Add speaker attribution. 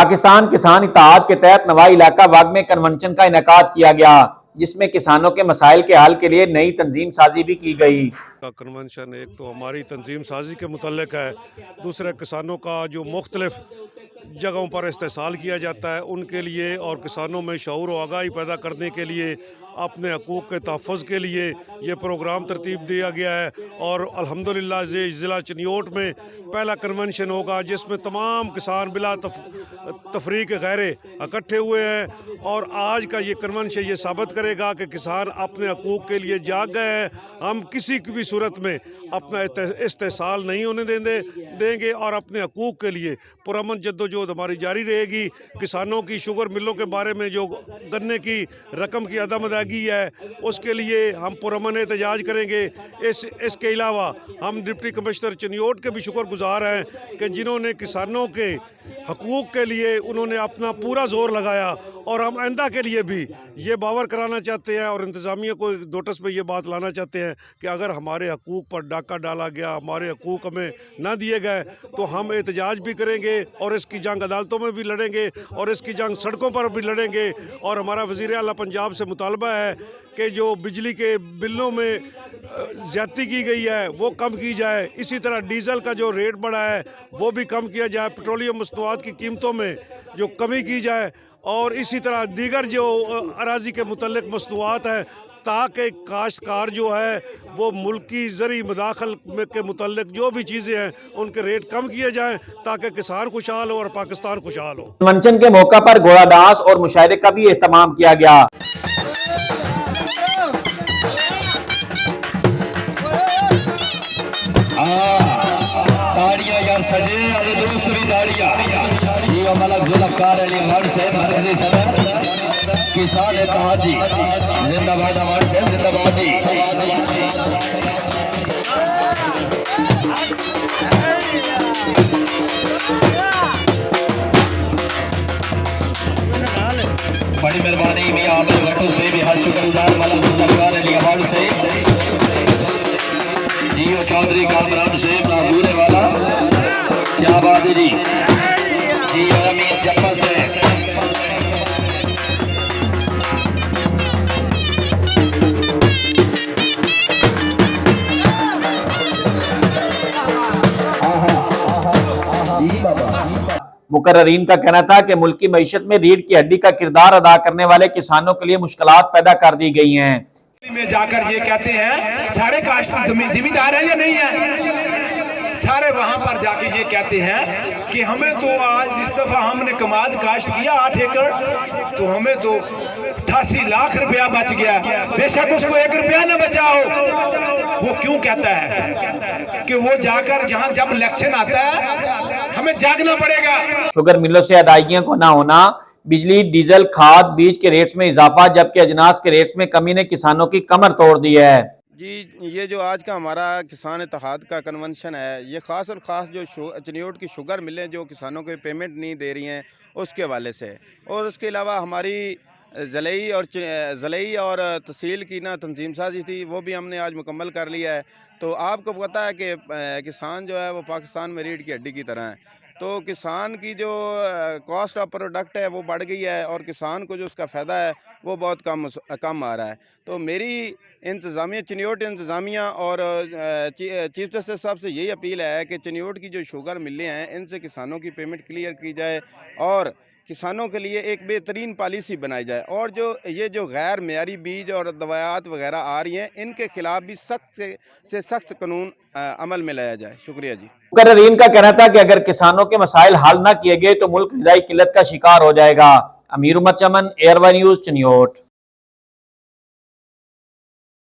Speaker 1: पाकिस्तान किसान इत्तेहाद के तहत नवाई इलाका बाग में कन्वेंशन का इनेकाद किया गया, जिसमें किसानों के मसाइल के हल के लिए नई तंजीम साजी भी की गई।
Speaker 2: कन्वेंशन एक तो हमारी तंजीम साजी के मुतल्लिक है, दूसरे किसानों का जो मुख्तलिफ जगहों पर इस्तेसाल किया जाता है उनके लिए, और किसानों में शऊर और आगाही पैदा करने के लिए, अपने हकूक़ के तहफ़्फ़ुज़ के लिए ये प्रोग्राम तरतीब दिया गया है। और अल्हम्दुलिल्लाह ज़िला चिन्योट में पहला कन्वेंशन होगा जिसमें तमाम किसान बिला तफरीक गैर इकट्ठे हुए हैं, और आज का ये कन्वेंशन ये साबित करेगा कि किसान अपने हकूक़ के लिए जाग गए हैं। हम किसी की भी सूरत में अपना इस्तेसाल नहीं होने देंगे और अपने हकूक़ के लिए पुरअमन जद्दोजहद हमारी जारी रहेगी। किसानों की शुगर मिलों के बारे में जो गन्ने की रकम की अदम अदायगी है उसके लिए हम पुरअमन एहतजाज करेंगे। इसके अलावा हम डिप्टी कमिश्नर चिन्योट के भी शुक्रगुजार हैं कि जिन्होंने किसानों के हकूक़ के लिए उन्होंने अपना पूरा जोर लगाया, और हम आइंदा के लिए भी ये बावर कराना चाहते हैं और इंतज़ामिया को नोटिस में ये बात लाना चाहते हैं कि अगर हमारे हकूक़ पर डाका डाला गया, हमारे हकूक़ हमें ना दिए गए तो हम एहतजाज भी करेंगे और इसकी जंग अदालतों में भी लड़ेंगे और इसकी जंग सड़कों पर भी लड़ेंगे। और हमारा वज़ीर आला पंजाब से मुतालबा है कि जो बिजली के बिलों में ज़्यादती की गई है वो कम की जाए, इसी तरह डीज़ल का जो रेट बढ़ा है वो भी कम किया जाए, पेट्रोलियम मसनूआत की कीमतों में जो कमी की जाए, और इसी तरह दीगर जो अराजी के मुतल्लिक मसनूआत हैं ताकि काश्तकार जो है वो मुल्की ज़री मदाखल के मुतल्लिक जो भी चीज़ें हैं उनके रेट कम किए जाएँ ताकि किसान खुशहाल हो और पाकिस्तान खुशहाल हो।
Speaker 1: कन्वेंशन के मौका पर घोड़ा डांस और मुशायरे का भी एहतमाम किया गया।
Speaker 3: ताड़ियां यार सजे अरे दोस्त भी ताड़ियां। ये मलक जुल्फ़कार अली गढ़ से मरकज़ी सदर किसान इत्तेहादी जिंदाबाद, हमारे से जिंदाबादी। बड़ी मेहरबानी मियां आमिर भट्टू से भी हर शुक्रगुजार मलक जुल्फ़कार अली गढ़ से, जियो चौधरी कामरान से नागूरे वाला, क्या बात है जी, जी अमीन जप्पा से।
Speaker 1: मुकर्ररीन का कहना था कि मुल्की मईशत में रीढ़ की हड्डी का किरदार अदा करने वाले किसानों के लिए मुश्किलात पैदा कर दी गई हैं।
Speaker 4: में जाकर ये कहते हैं सारे काश्त जिम्मेदार हैं या नहीं है, सारे वहां पर जाके ये कहते हैं कि हमें तो आज इस दफा हमने कमाद काश्त किया 8 एकड़ तो हमें तो 88 लाख रुपया बच गया, बेशक उसको 1 रुपया ना बचा हो। वो क्यों कहता है कि वो जाकर जहां जब इलेक्शन आता है हमें जागना पड़ेगा।
Speaker 1: शुगर मिलों से अदायगियों को ना होना, बिजली, डीजल, खाद, बीज के रेट्स में इजाफा, जबकि अजनास के रेट्स में कमी ने किसानों की कमर तोड़ दी है।
Speaker 5: जी, ये जो आज का हमारा किसान इत्तेहाद का कन्वेंशन है ये ख़ास और ख़ास जो चिन्योट की शुगर मिलें जो किसानों को पेमेंट नहीं दे रही हैं उसके हवाले से, और उसके अलावा हमारी ज़लई और तहसील की ना तंजीम साजी थी वो भी हमने आज मुकम्मल कर लिया है। तो आपको पता है कि किसान जो है वो पाकिस्तान में रीढ़ की हड्डी की तरह है, तो किसान की जो कॉस्ट ऑफ प्रोडक्ट है वो बढ़ गई है और किसान को जो उसका फ़ायदा है वो बहुत कम आ रहा है। तो मेरी इंतज़ामिया चिन्योट इंतज़ामिया और चीफ जस्टिस साहब से यही अपील है कि चिन्योट की जो शुगर मिलें हैं इनसे किसानों की पेमेंट क्लियर की जाए और किसानों के लिए एक बेहतरीन पॉलिसी बनाई जाए, और जो गैर मेयारी बीज और दवायात वगैरह आ रही हैं इनके खिलाफ भी सख्त से सख्त कानून अमल में लाया जाए। शुक्रिया जी।
Speaker 1: मुकर्ररीन का कहना था कि अगर किसानों के मसाइल हल न किए गए तो मुल्क ग़िज़ाई किल्लत का शिकार हो जाएगा। अमीर उम्मत चमन, एयरवा न्यूज़, चिन्योट।